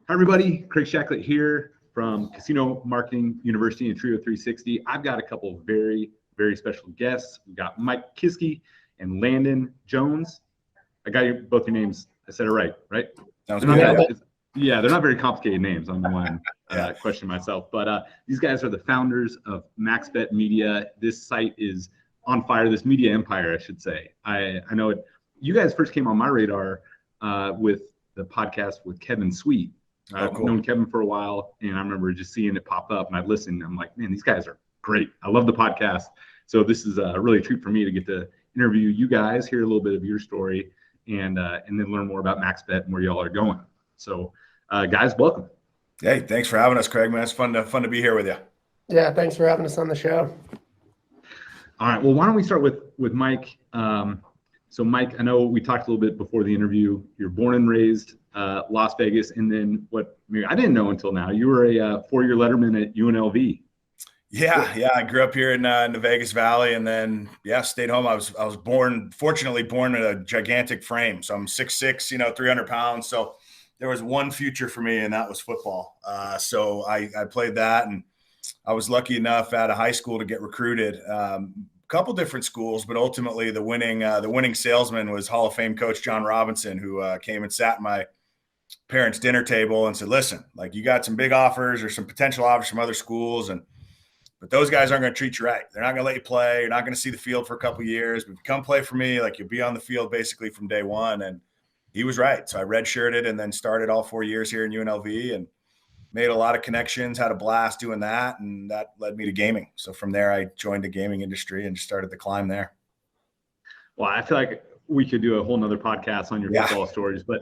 Hi, everybody. Craig Shacklett here from Casino Marketing University and Trio360. I've got a couple of very, very special guests. We've got McKiski and Landon Jones. I got both your names. I said it right? Sounds good. Yeah, they're not very complicated names. I'm the one questioning myself. But these guys are the founders of MaxBet Media. This site is on fire. This media empire, I should say. I know it. You guys first came on my radar with the podcast with Kevin Sweet. I've known Kevin for a while, and I remember just seeing it pop up, and I'd listen. I'm like, man, these guys are great. I love the podcast. So this is really a treat for me to get to interview you guys, hear a little bit of your story, and then learn more about MaxBet and where y'all are going. So, guys, welcome. Hey, thanks for having us, Craig, man. It's fun to be here with you. Yeah, thanks for having us on the show. All right. Well, why don't we start with Mike? So, Mike, I know we talked a little bit before the interview. You're born and raised Las Vegas, and then I didn't know until now, you were a four-year letterman at UNLV. Yeah. I grew up here in the Vegas Valley, and then stayed home. I was fortunately born in a gigantic frame. So I'm 6'6", 300 pounds. So there was one future for me, and that was football. So I played that, and I was lucky enough out of high school to get recruited. Couple different schools, but ultimately the winning salesman was Hall of Fame coach John Robinson, who came and sat at my parents' dinner table and said, listen, like, you got some big offers or some potential offers from other schools, but those guys aren't going to treat you right. They're not going to let you play. You're not going to see the field for a couple of years, but if you come play for me, like, you'll be on the field basically from day one. And he was right. So I redshirted and then started all 4 years here in UNLV and made a lot of connections, had a blast doing that, and that led me to gaming. So from there, I joined the gaming industry and just started the climb there. Well, I feel like we could do a whole nother podcast on your football stories, but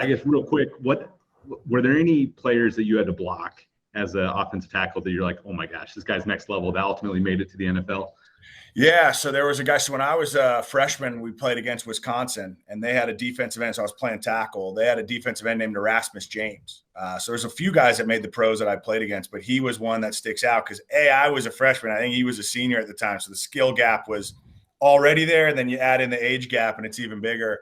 I guess real quick, were there any players that you had to block as an offensive tackle that you're like, oh my gosh, this guy's next level, that ultimately made it to the NFL? Yeah, so there was a guy. So when I was a freshman, we played against Wisconsin, and they had a defensive end. So I was playing tackle. They had a defensive end named Erasmus James. So there's a few guys that made the pros that I played against, but he was one that sticks out because, I was a freshman. I think he was a senior at the time. So the skill gap was already there. And then you add in the age gap, and it's even bigger.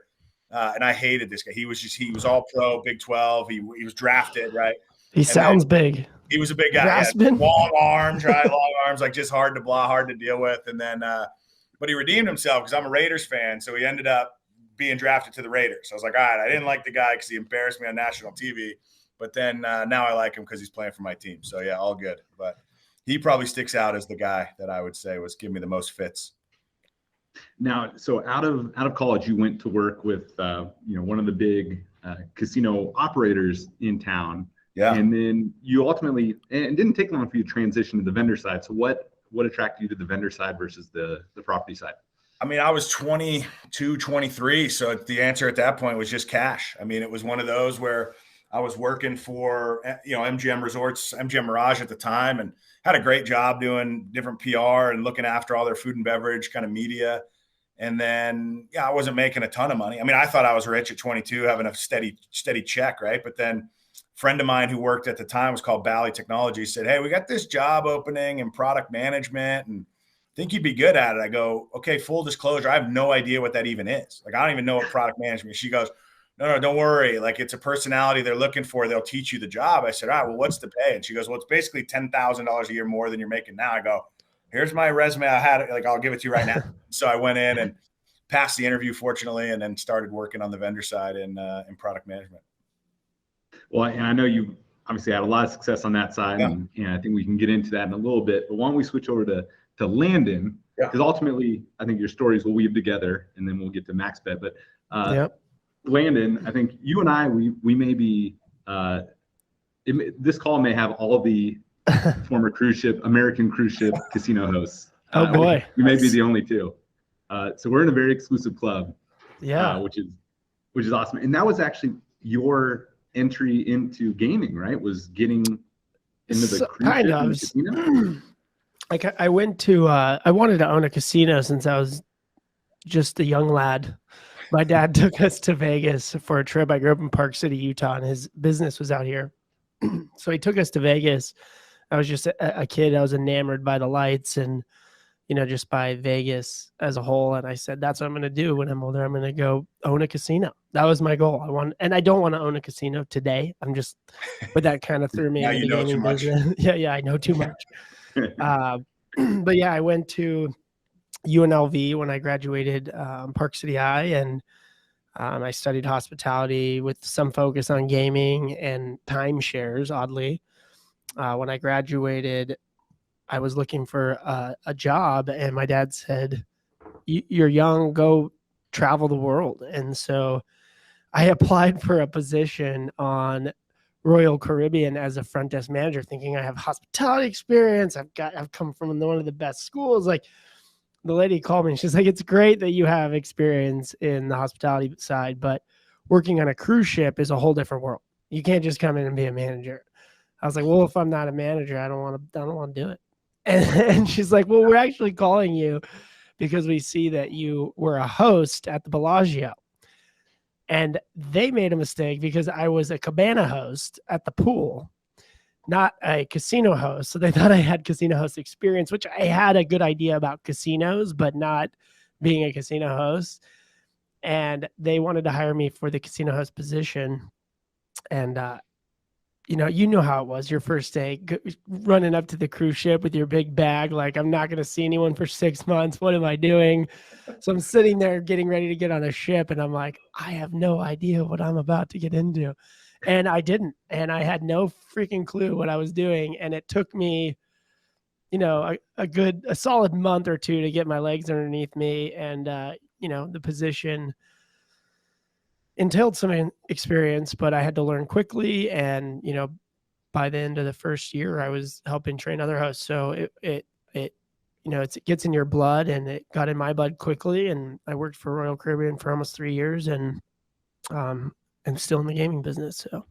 And I hated this guy. He was all pro, Big 12. He was drafted, right? He sounds big. He was a big guy. Long arms, like just hard to block, hard to deal with. And then, but he redeemed himself because I'm a Raiders fan. So he ended up being drafted to the Raiders. So I was like, all right, I didn't like the guy because he embarrassed me on national TV. But then now I like him because he's playing for my team. So yeah, all good. But he probably sticks out as the guy that I would say was giving me the most fits. Now, so out of college, you went to work with one of the big casino operators in town. Yeah. And then you ultimately, and it didn't take long for you to transition to the vendor side. So what attracted you to the vendor side versus the property side? I mean, I was 22, 23. So the answer at that point was just cash. I mean, it was one of those where I was working for, MGM Resorts, MGM Mirage at the time, and had a great job doing different PR and looking after all their food and beverage kind of media. And then, I wasn't making a ton of money. I mean, I thought I was rich at 22, having a steady check, right? But then friend of mine who worked at the time, was called Bally Technology, said, hey, we got this job opening in product management and think you'd be good at it. I go, okay, full disclosure, I have no idea what that even is. Like, I don't even know what product management is. She goes, no, don't worry. Like, it's a personality they're looking for. They'll teach you the job. I said, all right, well, what's the pay? And she goes, well, it's basically $10,000 a year more than you're making now. I go, here's my resume. I had it. Like, I'll give it to you right now. So I went in and passed the interview, fortunately, and then started working on the vendor side in product management. Well, and I know you obviously had a lot of success on that side, and I think we can get into that in a little bit. But why don't we switch over to Landon? Because ultimately, I think your stories will weave together, and then we'll get to MaxBet. But Landon, I think you and I, we may be this call may have all of the former American cruise ship casino hosts. Oh boy, we may be the only two. So we're in a very exclusive club. Which is awesome. And that was actually your entry into gaming, right? Was getting into the cruise ship and the casino? Like, I went to I wanted to own a casino since I was just a young lad. My dad took us to Vegas for a trip. I grew up in Park City, Utah, and his business was out here. So he took us to Vegas. I was just a kid. I was enamored by the lights, and just by Vegas as a whole. And I said, that's what I'm going to do when I'm older. I'm going to go own a casino. That was my goal. And I don't want to own a casino today. But that kind of threw me into the gaming business. Yeah, I know too much. But yeah, I went to UNLV when I graduated, Park City High, and I studied hospitality with some focus on gaming and timeshares, oddly. When I graduated, I was looking for a job, and my dad said, you're young, go travel the world. And so I applied for a position on Royal Caribbean as a front desk manager, thinking I have hospitality experience. I've come from one of the best schools. Like, the lady called me and she's like, it's great that you have experience in the hospitality side, but working on a cruise ship is a whole different world. You can't just come in and be a manager. I was like, well, if I'm not a manager, I don't want to do it. And she's like, well, we're actually calling you because we see that you were a host at the Bellagio. And they made a mistake because I was a cabana host at the pool, not a casino host. So they thought I had casino host experience, which I had a good idea about casinos, but not being a casino host. And they wanted to hire me for the casino host position. And, you know how it was your first day running up to the cruise ship with your big bag. Like, I'm not going to see anyone for 6 months. What am I doing? So I'm sitting there getting ready to get on a ship. And I'm like, I have no idea what I'm about to get into. And I didn't. And I had no freaking clue what I was doing. And it took me, a solid month or two to get my legs underneath me. And, the position entailed some experience, but I had to learn quickly. And, by the end of the first year, I was helping train other hosts. So it gets in your blood, and it got in my blood quickly. And I worked for Royal Caribbean for almost 3 years, and I'm still in the gaming business. So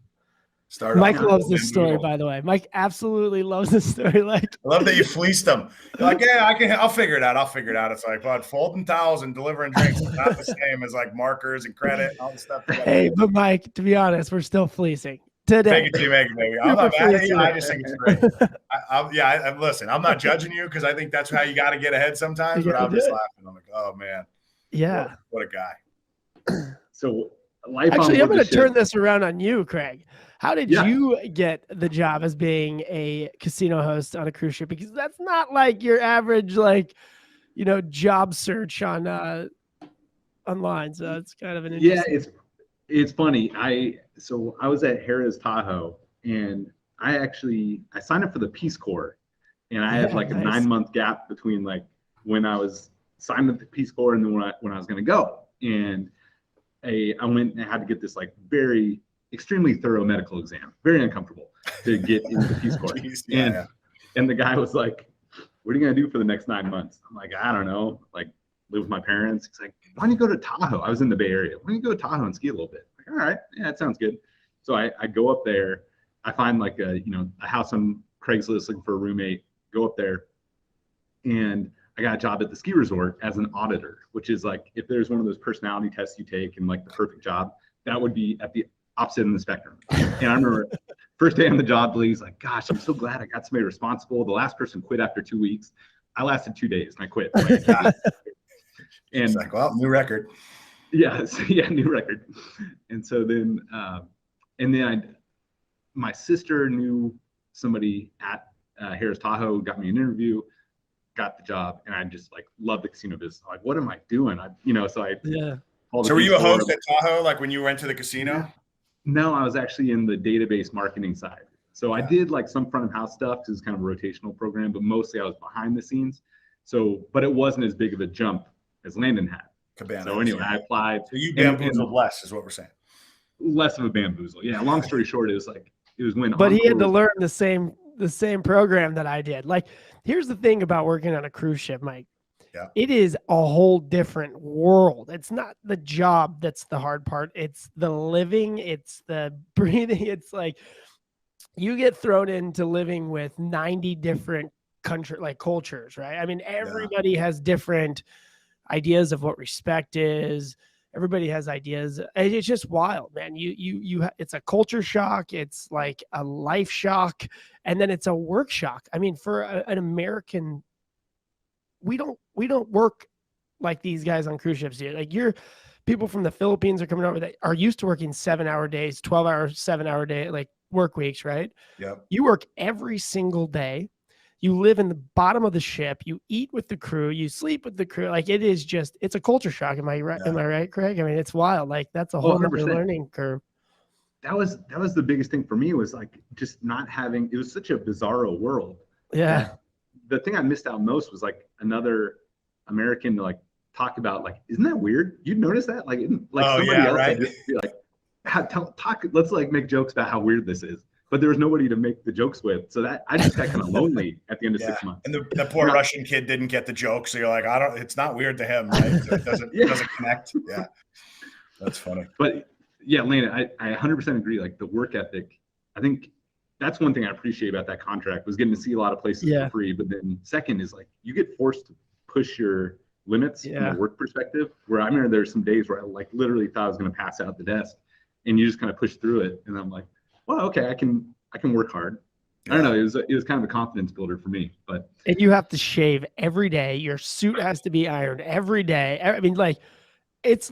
Mike loves this story, by the way. Mike absolutely loves this story. Like, I love that you fleeced them. You're like, yeah, I'll figure it out. It's like, but folding towels and delivering drinks is not the same as like markers and credit and all the stuff. Hey, but Mike, to be honest, we're still fleecing today. Make it, baby. I'm not mad at you. I just think it's great. Listen, I'm not judging you because I think that's how you got to get ahead sometimes. But I'm just laughing. I'm like, oh man, yeah, what a guy. So actually, I'm going to turn this around on you, Craig. How did you get the job as being a casino host on a cruise ship? Because that's not like your average, job search on online. So it's kind of an interesting. Yeah, it's funny. I was at Harrah's Tahoe, and I signed up for the Peace Corps, and I had like a 9-month gap between like when I was signed up to the Peace Corps and then when I was going to go. And I went and I had to get this like very extremely thorough medical exam, very uncomfortable to get into the Peace Corps. Jeez, and the guy was like, what are you going to do for the next 9 months? I'm like, I don't know, like live with my parents. He's like, why don't you go to Tahoe? I was in the Bay Area. Why don't you go to Tahoe and ski a little bit? Like, all right, yeah, that sounds good. So I go up there. I find like a house on Craigslist looking for a roommate, go up there, and I got a job at the ski resort as an auditor, which is like, if there's one of those personality tests you take and like the perfect job, that would be at the opposite end of the spectrum. And I remember first day on the job, the lady's like, gosh, I'm so glad I got somebody responsible. The last person quit after 2 weeks. I lasted 2 days and I quit. And it's like, well, new record. Yeah, new record. And so then, my sister knew somebody at Harrah's Tahoe, got me an interview, got the job, and I just like loved the casino business. Like, what am I doing? So were you a host at Tahoe, like when you went to the casino? No, I was actually in the database marketing side. So I did like some front of house stuff because it's kind of a rotational program, but mostly I was behind the scenes. So, but it wasn't as big of a jump as Landon had. Cabana. So anyway, I applied. So you bamboozled less, is what we're saying. Less of a bamboozle. Yeah. Long story short, it was when. But he had to learn the same program that I did. Like, here's the thing about working on a cruise ship, Mike. Yeah. It is a whole different world. It's not the job that's the hard part. It's the living. It's the breathing. It's like you get thrown into living with 90 different cultures, right? I mean, everybody has different ideas of what respect is. Everybody has ideas. It's just wild, man. It's a culture shock. It's like a life shock. And then it's a work shock. I mean, for an American we don't work like these guys on cruise ships do. Like people from the Philippines are coming over that are used to working 7-hour days, 12-hour, 7-hour day, like work weeks, right? Yep. You work every single day. You live in the bottom of the ship. You eat with the crew. You sleep with the crew. Like it's a culture shock. Am I right? Yeah. Am I right, Craig? I mean, it's wild. Like that's a whole other learning curve. That was the biggest thing for me, was like just not having, it was such a bizarro world. Yeah. The thing I missed out most was like another American to like talk about, like, isn't that weird? You'd notice that? Like somebody else right? would just be like, talk, let's like make jokes about how weird this is. But there was nobody to make the jokes with. So that I just got kind of lonely at the end of 6 months. And the poor Russian kid didn't get the joke. So you're like, it's not weird to him, right? So it doesn't connect. Yeah. That's funny. But yeah, Landon, I 100% agree. Like the work ethic, I think that's one thing I appreciate about that contract, was getting to see a lot of places for free. But then second is like, you get forced to push your limits from a work perspective, where I remember there's some days where I like literally thought I was going to pass out at the desk, and you just kind of push through it. And I'm like, well, okay, I can work hard. I don't know. It was kind of a confidence builder for me. But and you have to shave every day. Your suit has to be ironed every day. I mean, like it's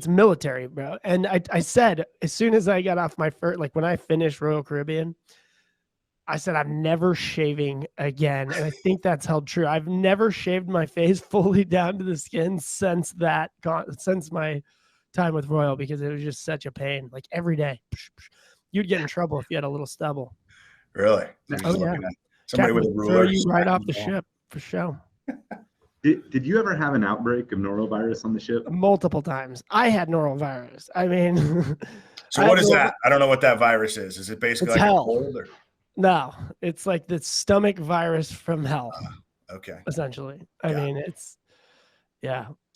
military, bro. And I said, as soon as I got off my first, like when I finished Royal Caribbean, I said, I'm never shaving again. And I think that's held true. I've never shaved my face fully down to the skin since my time with Royal, because it was just such a pain. Like every day, you'd get in trouble if you had a little stubble. Really? Oh, yeah. Somebody with a ruler. Throw you right off the ship for sure. Did you ever have an outbreak of norovirus on the ship? Multiple times. I had norovirus. I mean, so what is that? I don't know what that virus is. Is it basically like hell. a cold? Or? No, it's like the stomach virus from hell. Okay. Essentially. I mean, it's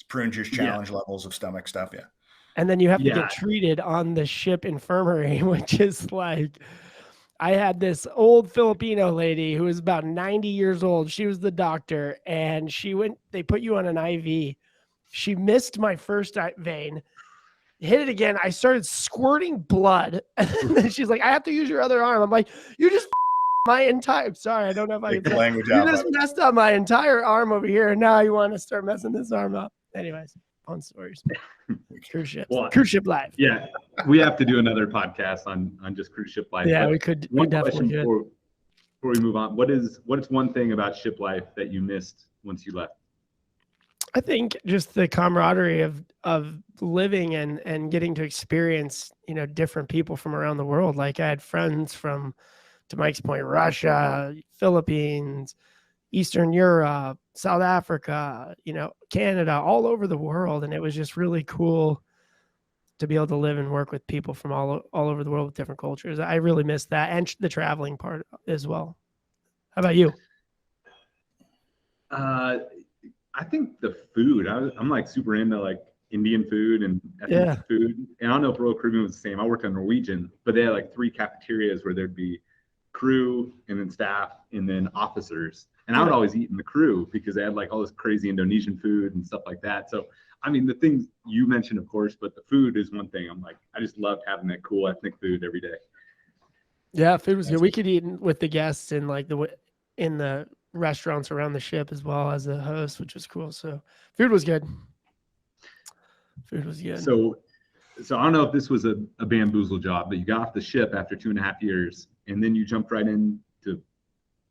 prune juice challenge levels of stomach stuff. Yeah. And then you have to get treated on the ship infirmary, which is like, I had this old Filipino lady who was about 90 years old. She was the doctor, and they put you on an IV. She missed my first vein, hit it again. I started squirting blood. And then she's like, I have to use your other arm. I'm like, you just my entire, sorry, I don't know if I can say language you just messed up my entire arm over here. And now you want to start messing this arm up. Anyways, fun stories. Cruise ship. Well, cruise ship life. Yeah. We have to do another podcast on just cruise ship life. Yeah, we could. One question before we move on. What is one thing about ship life that you missed once you left? I think just the camaraderie of living and getting to experience, different people from around the world. Like I had friends from, to Mike's point, Russia, Philippines, Eastern Europe, South Africa, Canada, all over the world. And it was just really cool to be able to live and work with people from all over the world with different cultures. I really missed that, and the traveling part as well. How about you? I think the food. I'm like super into like Indian food and ethnic food. And I don't know if Royal Caribbean was the same. I worked on Norwegian, but they had like 3 cafeterias where there'd be crew and then staff and then officers. And I would always eat in the crew because they had like all this crazy Indonesian food and stuff like that. So, I mean, the things you mentioned, of course, but the food is one thing. I'm like, I just loved having that cool ethnic food every day. Yeah, food was good. We could eat with the guests in like in the restaurants around the ship as well as a host, which was cool. So food was good. So I don't know if this was a bamboozle job, but you got off the ship after 2.5 years and then you jumped right into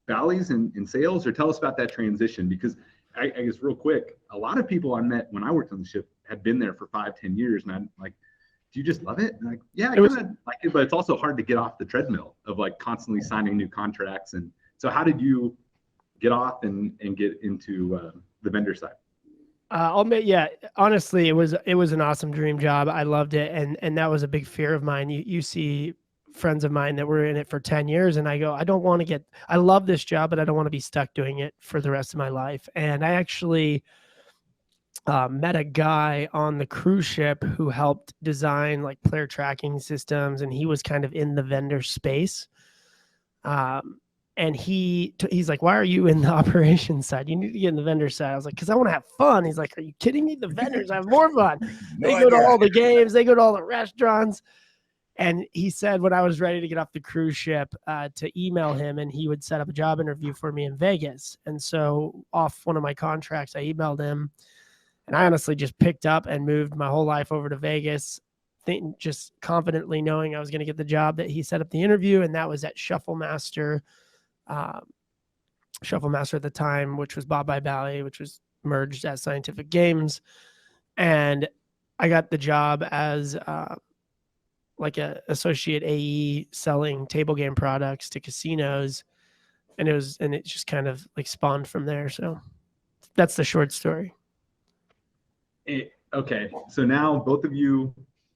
valleys and sales, or tell us about that transition, because I guess real quick, a lot of people I met when I worked on the ship had been there for 5-10 years. And I'm like, do you just love it? And like, yeah, I kind of like it, but it's also hard to get off the treadmill of like constantly signing new contracts. And so how did you get off and get into the vendor side? I'll admit, honestly, it was an awesome dream job. I loved it. And that was a big fear of mine. You see friends of mine that were in it for 10 years and I go, I love this job, but I don't want to be stuck doing it for the rest of my life. And I actually met a guy on the cruise ship who helped design like player tracking systems. And he was kind of in the vendor space. And he's like, why are you in the operations side? You need to get in the vendor side. I was like, because I want to have fun. He's like, are you kidding me? The vendors have more fun. They go to all the games. They go to all the restaurants. And he said when I was ready to get off the cruise ship to email him, and he would set up a job interview for me in Vegas. And so off one of my contracts, I emailed him, and I honestly just picked up and moved my whole life over to Vegas, just confidently knowing I was going to get the job that he set up the interview. And that was at Shuffle Master at the time, which was Bob by Bally, which was merged as Scientific Games. And I got the job as like a associate AE selling table game products to casinos. And it just kind of like spawned from there. So that's the short story. Okay. So now both of you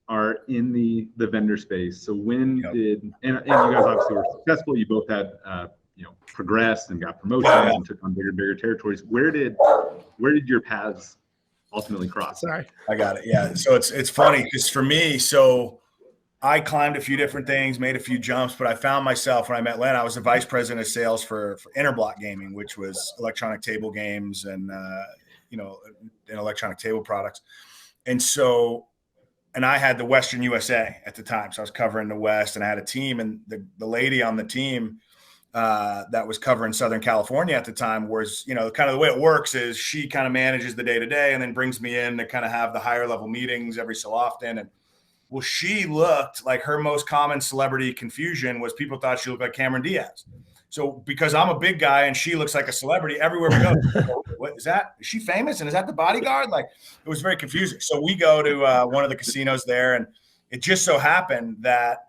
are in the vendor space. So when and you guys obviously were successful. You both had, progressed and got promotions and took on bigger territories. Where did your paths ultimately cross? Sorry. I got it. Yeah. So it's funny because for me, so I climbed a few different things, made a few jumps, but I found myself when I met Landon, I was the vice president of sales for Interblock Gaming, which was electronic table games and, and electronic table products. And I had the Western USA at the time. So I was covering the West, and I had a team, and the lady on the team that was covering Southern California at the time was, kind of the way it works is she kind of manages the day-to-day and then brings me in to kind of have the higher level meetings every so often. And well, she looked like her most common celebrity confusion was people thought she looked like Cameron Diaz. So because I'm a big guy and she looks like a celebrity, everywhere we go, what is that? Is she famous? And is that the bodyguard? Like, it was very confusing. So we go to one of the casinos there, and it just so happened that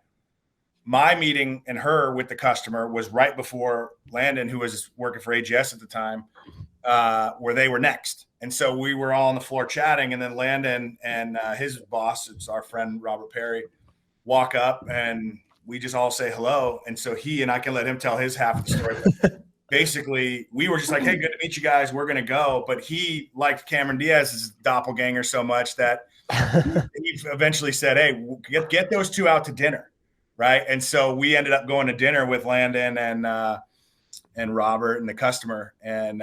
my meeting and her with the customer was right before Landon, who was working for AGS at the time, where they were next. And so we were all on the floor chatting, and then Landon and his boss, it's our friend Robert Perry, walk up, and we just all say hello. And so I can let him tell his half of the story. Basically, we were just like, hey, good to meet you guys. We're going to go. But he liked Cameron Diaz's doppelganger so much that he eventually said, hey, get those two out to dinner. Right. And so we ended up going to dinner with Landon and Robert and the customer. And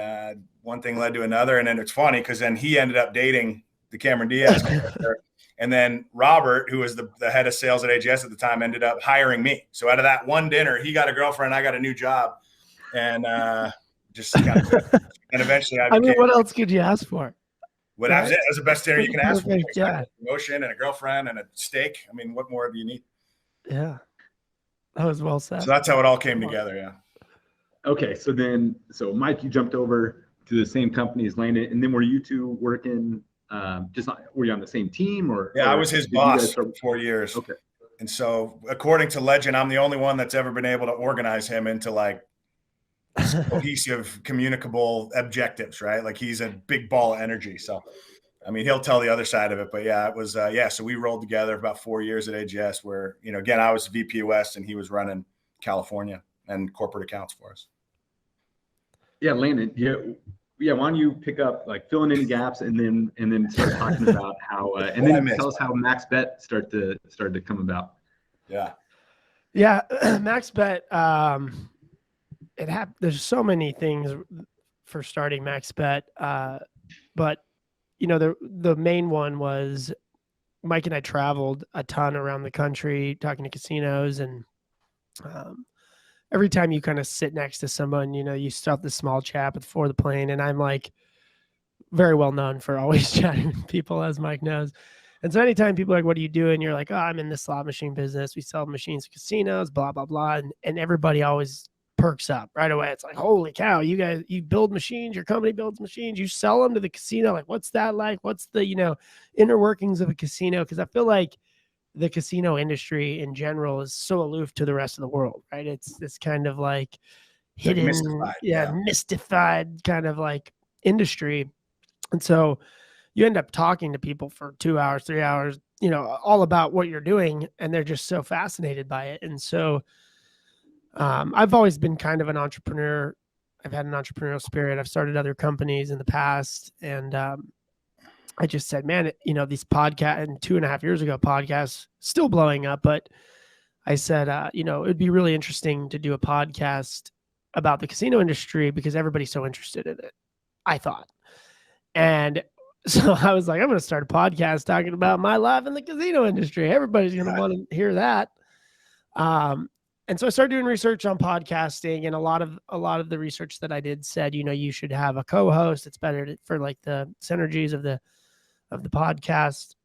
one thing led to another. And then it's funny because then he ended up dating the Cameron Diaz character. And then Robert, who was the head of sales at AGS at the time, ended up hiring me. So out of that one dinner, he got a girlfriend, I got a new job. And just kind of, and eventually what else could you ask for? Well, that was it. That was the best dinner you can ask for. Yeah. A promotion and a girlfriend and a steak. I mean, what more do you need? Yeah. That was well said. So that's how it all came together. Yeah. Okay. So Mike, you jumped over to the same company as Landon, and then were you two working were you on the same team or? Yeah, I was his boss for 4 years. Okay. And so according to legend, I'm the only one that's ever been able to organize him into like cohesive, communicable objectives, right? Like he's a big ball of energy. So, I mean, he'll tell the other side of it, but yeah, it was, so we rolled together about 4 years at AGS where, again, I was VP West and he was running California and corporate accounts for us. Yeah. Landon, why don't you pick up, like fill in any gaps and then start talking about how, and then tell us how MaxBet started to come about. Yeah. Yeah. MaxBet, there's so many things for starting MaxBet. But the main one was Mike and I traveled a ton around the country talking to casinos, and every time you kind of sit next to someone, you start the small chat before the plane, and I'm like very well known for always chatting with people, as Mike knows. And so anytime people are like, what are you doing? You're like, oh, I'm in the slot machine business. We sell machines to casinos, blah, blah, blah. And everybody always perks up right away. It's like, holy cow, you build machines, your company builds machines, you sell them to the casino. Like, what's that like? What's the, inner workings of a casino? Because I feel like the casino industry in general is so aloof to the rest of the world, right? It's this kind of like hidden, mystified kind of like industry. And so you end up talking to people for 2 hours, 3 hours, all about what you're doing, and they're just so fascinated by it. And so I've always been kind of an entrepreneur. I've had an entrepreneurial spirit. I've started other companies in the past. And I just said, man, these podcasts, and 2.5 years ago, podcasts still blowing up. But I said, it'd be really interesting to do a podcast about the casino industry because everybody's so interested in it, I thought. And so I was like, I'm going to start a podcast talking about my life in the casino industry. Everybody's going to want to hear that. And so I started doing research on podcasting, and a lot of the research that I did said, you should have a co-host. It's better for like the synergies of the podcast.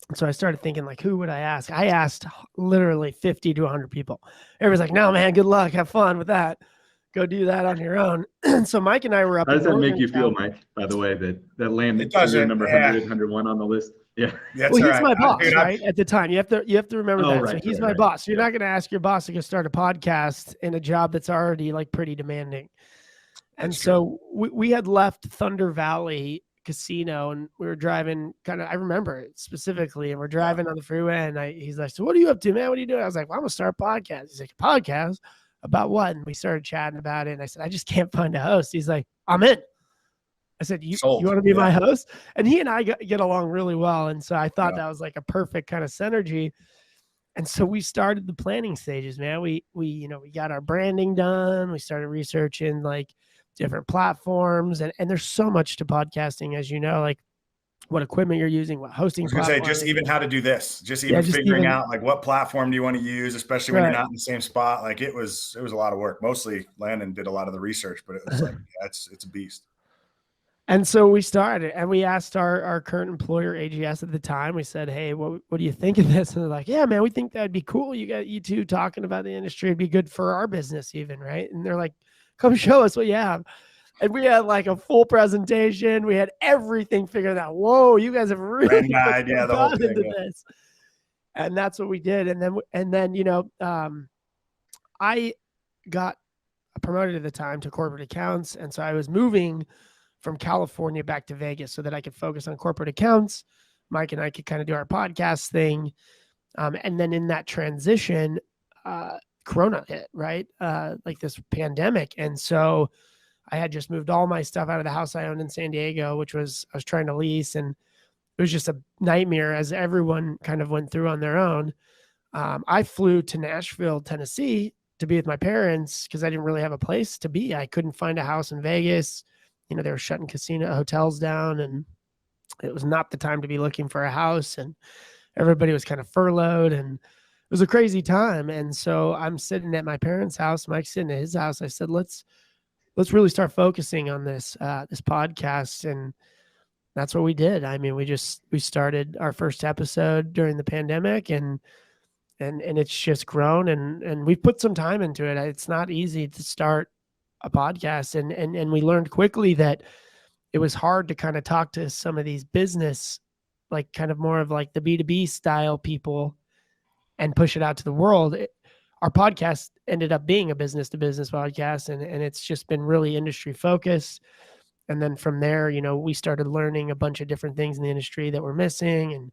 And so I started thinking, like, who would I ask? I asked literally 50 to 100 people. Everybody's like, no, man, good luck. Have fun with that. Go do that on your own. So Mike and I were up. How does that make you feel, Mike, by the way, that Landon is number 100, 101 on the list? Yeah. Well, he's my boss, right? At the time. You have to remember that. Right, so he's my boss. So you're not going to ask your boss to go start a podcast in a job that's already like pretty demanding. And so we had left Thunder Valley Casino, and we were driving I remember it specifically, and we're driving on the freeway, and he's like, so what are you up to, man? What are you doing? I was like, well, I'm going to start a podcast. He's like, a podcast? About what? And we started chatting about it. And I said, I just can't find a host. He's like, I'm in. I said, you want to be my host? And he and I get along really well. And so I thought that was like a perfect kind of synergy. And so we started the planning stages, man. We got our branding done. We started researching like different platforms, and there's so much to podcasting, as you know, like what equipment you're using, what hosting. I was going to say, just even how to do this, just figuring out like what platform do you want to use, especially when you're not in the same spot. Like it was a lot of work. Mostly Landon did a lot of the research, but it was like, it's a beast. And so we started, and we asked our current employer, AGS at the time. We said, hey, what do you think of this? And they're like, yeah, man, we think that'd be cool. You got you two talking about the industry. It'd be good for our business even, right? And they're like, come show us what you have. And we had like a full presentation. We had everything figured out. Whoa, you guys have really the whole thing, into this. And that's what we did. And then I got promoted at the time to corporate accounts. And so I was moving from California back to Vegas so that I could focus on corporate accounts. Mike and I could kind of do our podcast thing. And then in that transition, Corona hit, right? Like this pandemic. And so I had just moved all my stuff out of the house I owned in San Diego, I was trying to lease, and it was just a nightmare as everyone kind of went through on their own. I flew to Nashville, Tennessee to be with my parents because I didn't really have a place to be. I couldn't find a house in Vegas. They were shutting hotels down, and it was not the time to be looking for a house, and everybody was kind of furloughed, and it was a crazy time. And so I'm sitting at my parents' house, Mike's sitting at his house. I said, let's really start focusing on this podcast. And that's what we did. I mean, we started our first episode during the pandemic, and it's just grown, and we've put some time into it. It's not easy to start a podcast. And we learned quickly that it was hard to kind of talk to some of these business, like kind of more of like the B2B style people and push it out to the world. Our podcast ended up being a business to business podcast, and it's just been really industry focused. And then from there, we started learning a bunch of different things in the industry that we're missing. And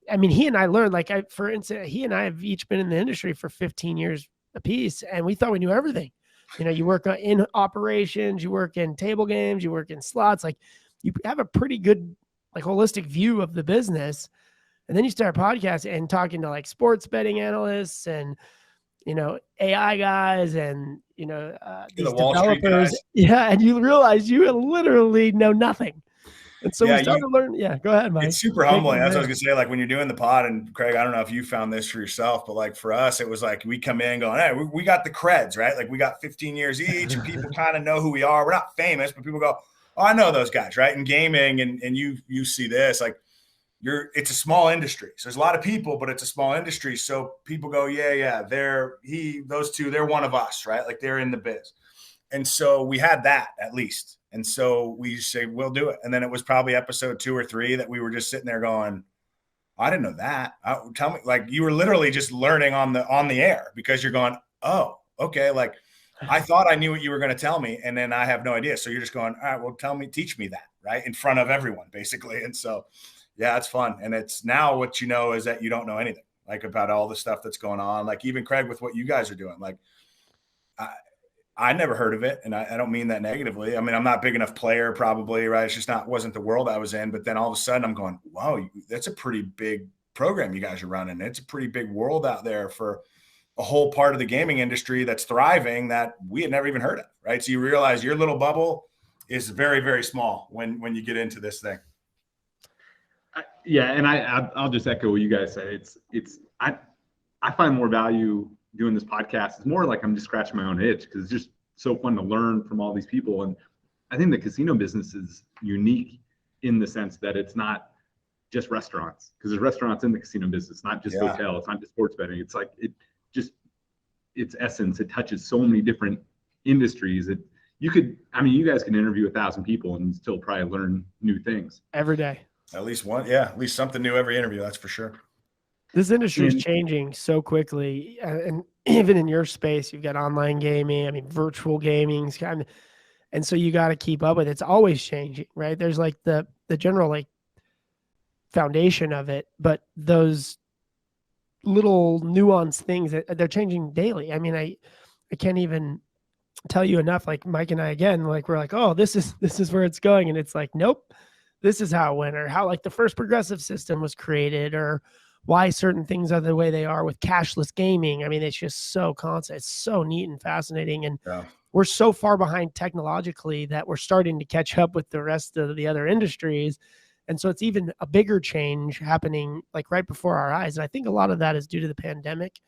I mean, he and I learned, like, for instance, he and I have each been in the industry for 15 years apiece, and we thought we knew everything. You work in operations, you work in table games, you work in slots, like you have a pretty good, like, holistic view of the business. And then you start podcasting and talking to like sports betting analysts and, AI guys and, these the Wall Street developers. guys. Yeah. And you realize you literally know nothing. And so we started to learn. Yeah, go ahead, Mike. It's super humbling. That's what I was gonna say. Like when you're doing the pod, and Craig, I don't know if you found this for yourself, but like for us, it was like we come in going, hey, we got the creds, right? Like we got 15 years each, and people kind of know who we are. We're not famous, but people go, oh, I know those guys, right? In gaming, and you see this, like it's a small industry. So there's a lot of people, but it's a small industry. So people go, yeah, those two, they're one of us, right? Like they're in the biz. And so we had that at least. And so we say, we'll do it. And then it was probably episode 2 or 3 that we were just sitting there going, I didn't know that. Tell me, like you were literally just learning on the air because you're going, oh, okay. Like I thought I knew what you were going to tell me. And then I have no idea. So you're just going, all right, well, teach me that, right? In front of everyone basically. And so, yeah, it's fun. And it's now what you know is that you don't know anything like about all the stuff that's going on. Like even Craig with what you guys are doing, like I never heard of it. And I don't mean that negatively. I mean, I'm not a big enough player probably, right? It's just wasn't the world I was in. But then all of a sudden I'm going, wow, that's a pretty big program you guys are running. It's a pretty big world out there for a whole part of the gaming industry that's thriving that we had never even heard of, right? So you realize your little bubble is very, very small when you get into this thing. Yeah, and I'll just echo what you guys said. I find more value doing this podcast is more like I'm just scratching my own itch because it's just so fun to learn from all these people. And I think the casino business is unique in the sense that it's not just restaurants, because there's restaurants in the casino business, not just hotel, it's not just sports betting. It's like its essence, it touches so many different industries. You guys can interview 1,000 people and still probably learn new things every day. At least one, at least something new every interview. That's for sure. This industry is changing so quickly, and even in your space, you've got online gaming. I mean, virtual gaming, and so you got to keep up with it. It's always changing, right? There's like the general like foundation of it, but those little nuanced things they're changing daily. I mean, I can't even tell you enough. Like Mike and I, again, like we're like, oh, this is where it's going, and it's like, nope, this is how it went, or how like the first progressive system was created, or why certain things are the way they are with cashless gaming. I mean, it's just so constant. It's so neat and fascinating, and we're so far behind technologically that we're starting to catch up with the rest of the other industries. And so it's even a bigger change happening like right before our eyes. And I think a lot of that is due to the pandemic.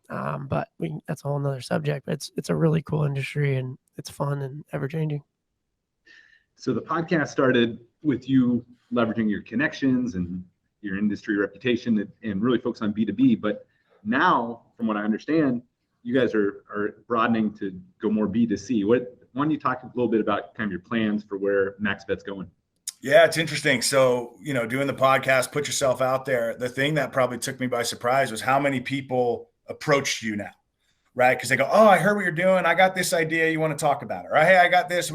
But that's a whole nother subject. But it's a really cool industry, and it's fun and ever changing. So the podcast started with you leveraging your connections and your industry reputation and really focus on B2B. But now, from what I understand, you guys are broadening to go more B2C. Why don't you talk a little bit about kind of your plans for where MaxBet's going? Yeah, it's interesting. So, doing the podcast, put yourself out there. The thing that probably took me by surprise was how many people approached you now, right? Because they go, oh, I heard what you're doing. I got this idea. You want to talk about it? Or, hey, I got this.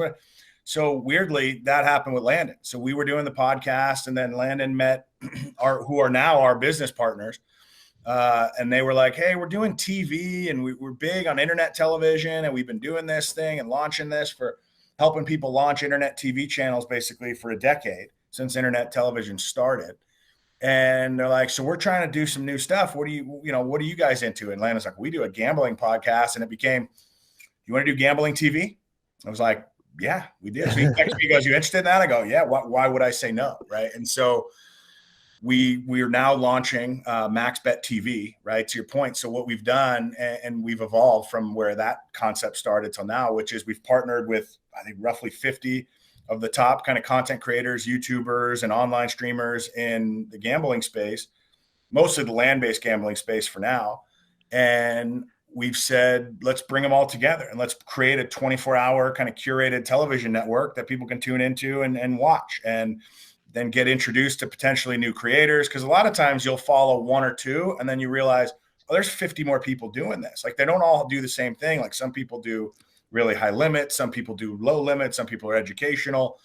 So weirdly, that happened with Landon. So we were doing the podcast, and then Landon met who are now our business partners. And they were like, hey, we're doing TV, and we're big on internet television, and we've been doing this thing and launching this for helping people launch internet TV channels basically for a decade since internet television started. And they're like, so we're trying to do some new stuff. What are you guys into? And Landon's like, we do a gambling podcast. And it became, you want to do gambling TV? I was like, yeah, we did. So he texted me, he goes, you interested in that? I go, yeah, why would I say no? Right. And so we are now launching MaxBet TV, right? To your point. So what we've done, and we've evolved from where that concept started till now, which is we've partnered with, I think, roughly 50 of the top kind of content creators, YouTubers, and online streamers in the gambling space, mostly the land-based gambling space for now. And we've said, let's bring them all together and let's create a 24-hour kind of curated television network that people can tune into and watch, and then get introduced to potentially new creators. Because a lot of times you'll follow one or two, and then you realize, oh, there's 50 more people doing this. Like, they don't all do the same thing. Like, some people do really high limit, some people do low limit, some people are educational.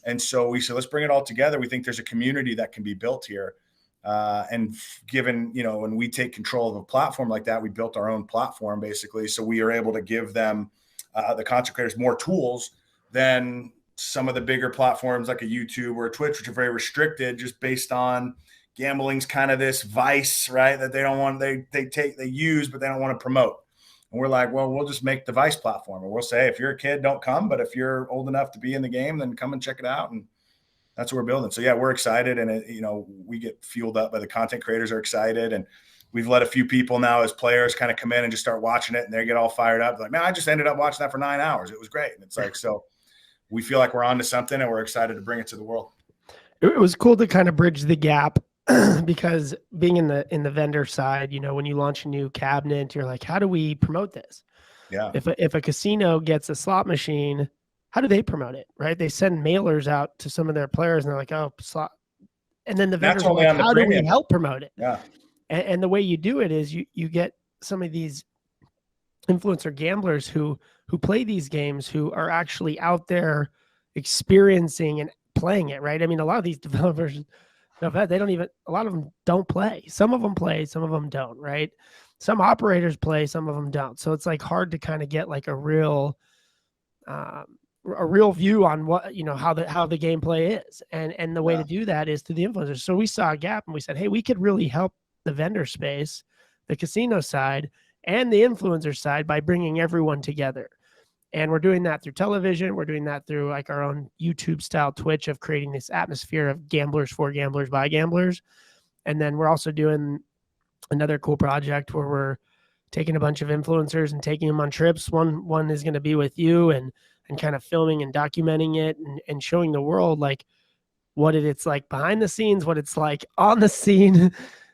And so we said, let's bring it all together. We think there's a community that can be built here. And given, when we take control of a platform like that, we built our own platform basically. So we are able to give them, the content creators, more tools than some of the bigger platforms like a YouTube or a Twitch, which are very restricted just based on gambling's kind of this vice, right? That they don't want, they use, but they don't want to promote. And we're like, well, we'll just make the Vice platform, and we'll say, if you're a kid, don't come, but if you're old enough to be in the game, then come and check it out. And that's what we're building. So yeah, we're excited, and we get fueled up by the content creators are excited, and we've let a few people now as players kind of come in and just start watching it, and they get all fired up. Like, man, I just ended up watching that for 9 hours. It was great. And it's like, so we feel like we're onto something, and we're excited to bring it to the world. It was cool to kind of bridge the gap because being in the vendor side, when you launch a new cabinet, you're like, how do we promote this? Yeah. If a casino gets a slot machine, how do they promote it? Right? They send mailers out to some of their players, and they're like, oh, slot. And then the vendors are like, how do we help promote it? Yeah. And the way you do it is you get some of these influencer gamblers who play these games, who are actually out there experiencing and playing it, right? I mean, a lot of these developers, they don't even, a lot of them don't play. Some of them play, some of them don't, right? Some operators play, some of them don't. So it's like hard to kind of get like a real view on what, how the gameplay is. And the way to do that is through the influencers. So we saw a gap, and we said, hey, we could really help the vendor space, the casino side, and the influencer side by bringing everyone together. And we're doing that through television. We're doing that through like our own YouTube style Twitch of creating this atmosphere of gamblers for gamblers by gamblers. And then we're also doing another cool project where we're taking a bunch of influencers and taking them on trips. One is going to be with you and kind of filming and documenting it and showing the world like what it's like behind the scenes, what it's like on the scene,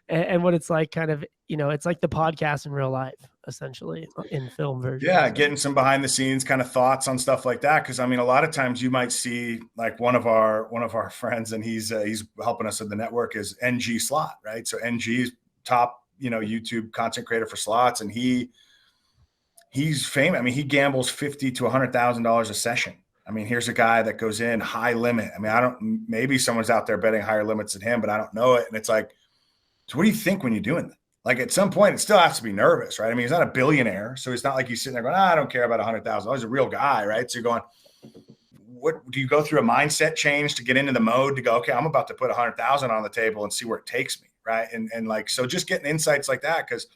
and what it's like kind of, it's like the podcast in real life, essentially, in film version. Yeah, getting some behind the scenes kind of thoughts on stuff like that. Because I mean, a lot of times you might see like one of our friends, and he's helping us with the network, is NG Slot, right? So NG's top, YouTube content creator for slots, and he's famous. I mean, he gambles $50,000 to $100,000 a session. I mean, here's a guy that goes in high limit. I mean, maybe someone's out there betting higher limits than him, but I don't know it. And it's like, so what do you think when you're doing that? Like at some point, it still has to be nervous, right? I mean, he's not a billionaire, so it's not like he's sitting there going, I don't care about $100,000. He's a real guy, right? So you're going, what do you go through a mindset change to get into the mode to go, okay, I'm about to put 100,000 on the table and see where it takes me, right? And like, so just getting insights like that, because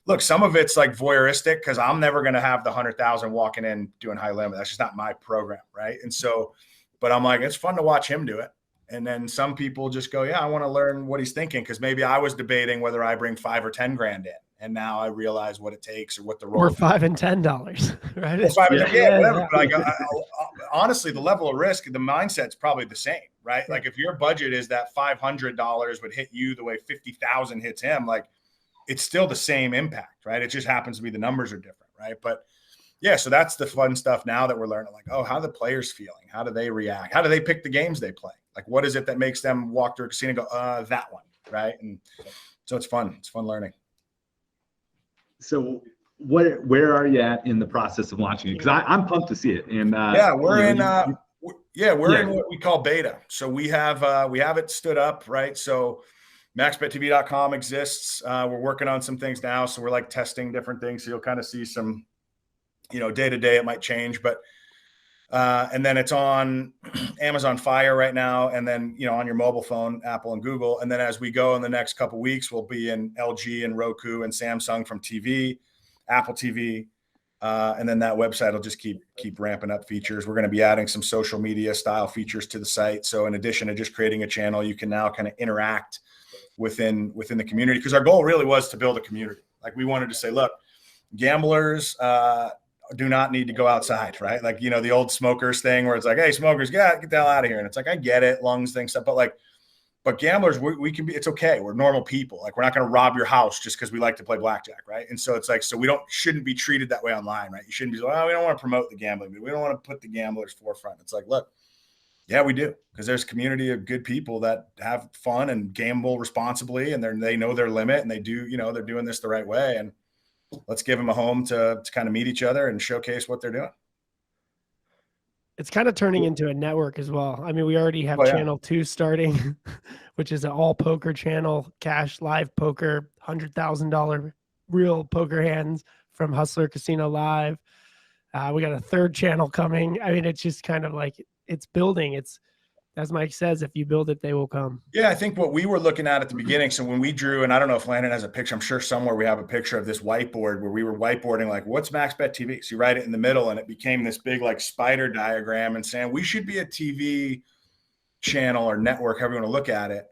look, some of it's like voyeuristic, because I'm never going to have the 100,000 walking in doing high limit. That's just not my program, right? And so, but I'm like, it's fun to watch him do it. And then some people just go, yeah, I want to learn what he's thinking, because maybe I was debating whether I bring $5 or $10 grand in, and now I realize what it takes or what the role. Or $5 and $10, right? Well, $5 and $10, whatever. But like, honestly, the level of risk, the mindset's probably the same, right? Yeah. Like if your budget is that $500 would hit you the way 50,000 hits him, like it's still the same impact, right? It just happens to be the numbers are different, right? But yeah, so that's the fun stuff now that we're learning. Like, oh, how are the players feeling? How do they react? How do they pick the games they play? Like, what is it that makes them walk through a casino and go, that one, right? And so it's fun. It's fun learning. So where are you at in the process of launching it? Because I'm pumped to see it. And we're in what we call beta. So we have it stood up, right? So MaxBetTV.com exists. We're working on some things now. So we're like testing different things. So you'll kind of see some, day to day it might change, but and then it's on Amazon Fire right now. And then, on your mobile phone, Apple and Google. And then as we go in the next couple of weeks, we'll be in LG and Roku and Samsung from TV, Apple TV. And then that website will just keep ramping up features. We're going to be adding some social media style features to the site. So in addition to just creating a channel, you can now kind of interact within the community, because our goal really was to build a community. Like we wanted to say, look, gamblers do not need to go outside, right? Like, the old smokers thing where it's like, hey, smokers, get the hell out of here. And it's like, I get it, lungs, things, stuff, but gamblers, we can be, it's okay. We're normal people. Like, we're not going to rob your house just because we like to play blackjack, right? And so it's like, so we shouldn't be treated that way online, right? You shouldn't be like, oh, we don't want to promote the gambling. We don't want to put the gamblers forefront. It's like, look, yeah, we do, because there's a community of good people that have fun and gamble responsibly, and they know their limit, and they do, they're doing this the right way. And let's give them a home to kind of meet each other and showcase what they're doing. It's kind of turning into a network as well. I mean, we already have Channel 2 starting, which is an all poker channel, cash live poker, $100,000 real poker hands from Hustler Casino Live. We got a third channel coming. I mean, it's just kind of like it's building. It's, as Mike says, if you build it, they will come. Yeah, I think what we were looking at the beginning, so when we drew, and I don't know if Landon has a picture, I'm sure somewhere we have a picture of this whiteboard where we were whiteboarding, like, what's MaxBet TV? So you write it in the middle, and it became this big, like, spider diagram, and saying we should be a TV channel or network, however you want to look at it,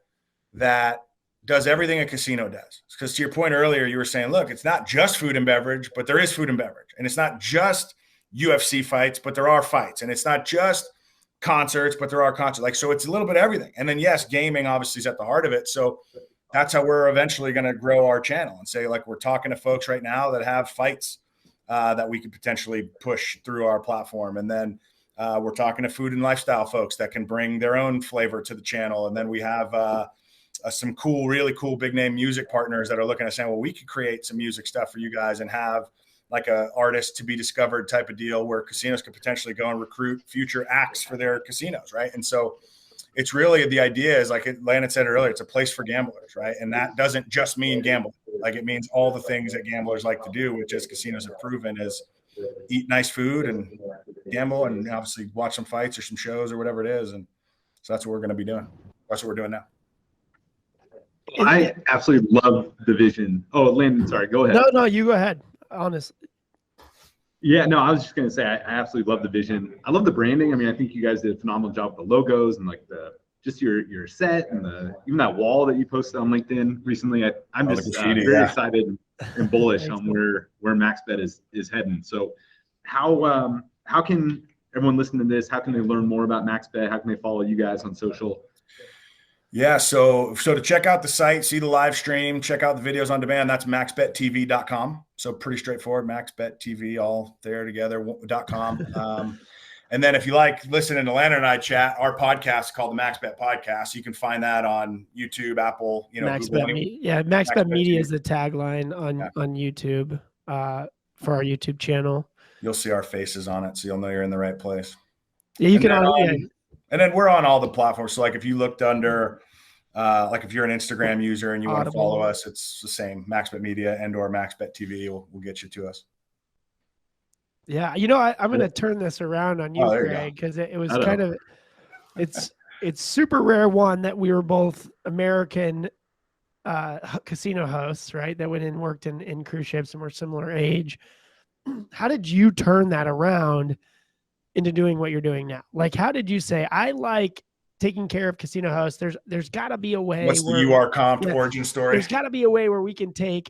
that does everything a casino does. Because to your point earlier, you were saying, look, it's not just food and beverage, but there is food and beverage. And it's not just UFC fights, but there are fights. And it's not just concerts, but there are concerts. Like, so it's a little bit of everything. And then yes, gaming obviously is at the heart of it. So that's how we're eventually going to grow our channel and say, like, we're talking to folks right now that have fights that we could potentially push through our platform. And then we're talking to food and lifestyle folks that can bring their own flavor to the channel. And then we have some cool, really cool big name music partners that are looking at saying, well, we could create some music stuff for you guys and have like a artist to be discovered type of deal where casinos could potentially go and recruit future acts for their casinos. Right. And so it's really, the idea is, like Landon said earlier, it's a place for gamblers. Right. And that doesn't just mean gambling. Like, it means all the things that gamblers like to do, which, as casinos have proven, is eat nice food and gamble and obviously watch some fights or some shows or whatever it is. And so that's what we're going to be doing. That's what we're doing now. I absolutely love the vision. Oh, Landon, sorry, go ahead. No, you go ahead. Honestly. Yeah, no, I was just going to say, I absolutely love the vision. I love the branding. I mean, I think you guys did a phenomenal job with the logos and like just your set and even that wall that you posted on LinkedIn recently. I'm just very excited. and bullish on where MaxBet is heading. So how can everyone listen to this? How can they learn more about MaxBet? How can they follow you guys on social? Yeah, so to check out the site, see the live stream, check out the videos on demand, that's maxbettv.com. So pretty straightforward, MaxBet TV, all there together.com. And then if you like listening to Landon and I chat, our podcast called the MaxBet Podcast. You can find that on YouTube, Apple, MaxBet Google. MaxBet Media is the tagline on YouTube for our YouTube channel. You'll see our faces on it, so you'll know you're in the right place. Yeah, you can. And then we're on all the platforms. So like if you looked under, like if you're an Instagram user and you want to follow us, it's the same, MaxBet Media and/or MaxBet TV will get you to us. Yeah, I'm going to turn this around on you, Craig, because it was kind of it's super rare, one, that we were both American casino hosts, right? That went and worked in cruise ships and were similar age. How did you turn that around into doing what you're doing now? Like, how did you say, I like taking care of casino hosts? There's got to be a way. What's the URComped origin story? There's got to be a way where we can take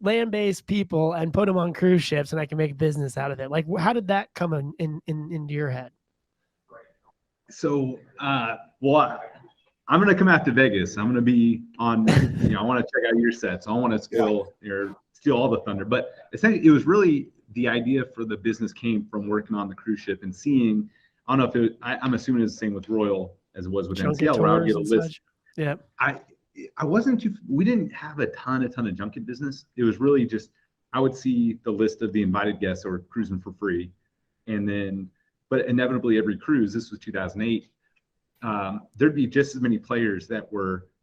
land-based people and put them on cruise ships and I can make business out of it. Like, how did that come into your head? So, well, I'm going to come out to Vegas. I'm going to be on, I want to check out your sets. I want to steal all the thunder. But essentially, it was really the idea for the business came from working on the cruise ship and seeing, I don't know if I'm assuming it's the same with Royal as it was with NCL, where I would get a list. Yeah. We didn't have a ton of junket business. It was really just, I would see the list of the invited guests that were cruising for free. And then, but inevitably every cruise, this was 2008, there'd be just as many players that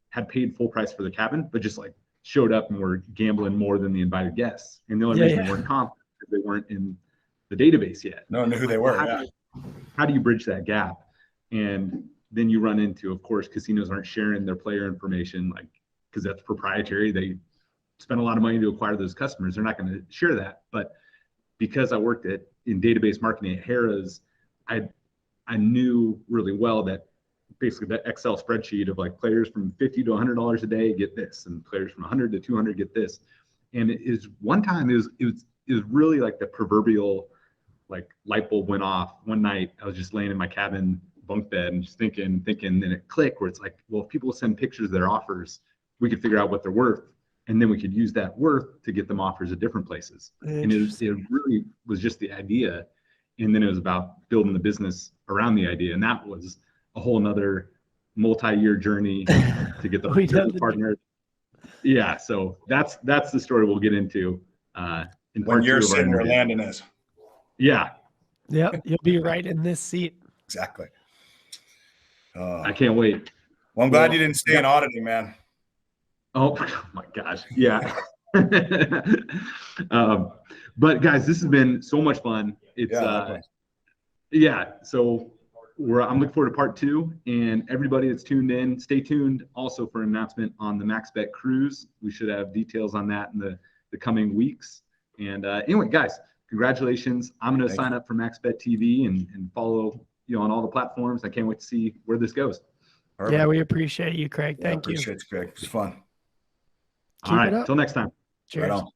had paid full price for the cabin, but just like showed up and were gambling more than the invited guests. And the only reason they weren't comped is they weren't in the database yet. No one knew who they were. How do you bridge that gap? And then you run into, of course, casinos aren't sharing their player information, like, because that's proprietary. They spend a lot of money to acquire those customers. They're not going to share that. But because I worked in database marketing at Harrah's, I knew really well that basically that Excel spreadsheet of like players from $50 to $100 a day get this, and players from 100 to 200 get this. And it was really like the proverbial like light bulb went off one night. I was just laying in my cabin bunk bed and just thinking, and it clicked where it's like, well, if people send pictures of their offers, we could figure out what they're worth, and then we could use that worth to get them offers at different places. And it really was just the idea. And then it was about building the business around the idea. And that was a whole nother multi-year journey to get the partner. Yeah. So that's the story we'll get into. When you're sitting where Landon is. Yeah. Yeah. You'll be right in this seat. Exactly. I can't wait. Well, I'm glad you didn't stay in auditing, man. Oh my gosh. Yeah. But guys, this has been so much fun. It's so I'm looking forward to part 2, and everybody that's tuned in, stay tuned also for an announcement on the MaxBet cruise. We should have details on that in the coming weeks. And anyway, guys, congratulations. I'm going to sign up for MaxBet TV and follow on all the platforms. I can't wait to see where this goes. Perfect. Yeah, we appreciate you, Craig. Thank you. Appreciate it, Craig. It was fun. All right. Until next time. Cheers. Right on.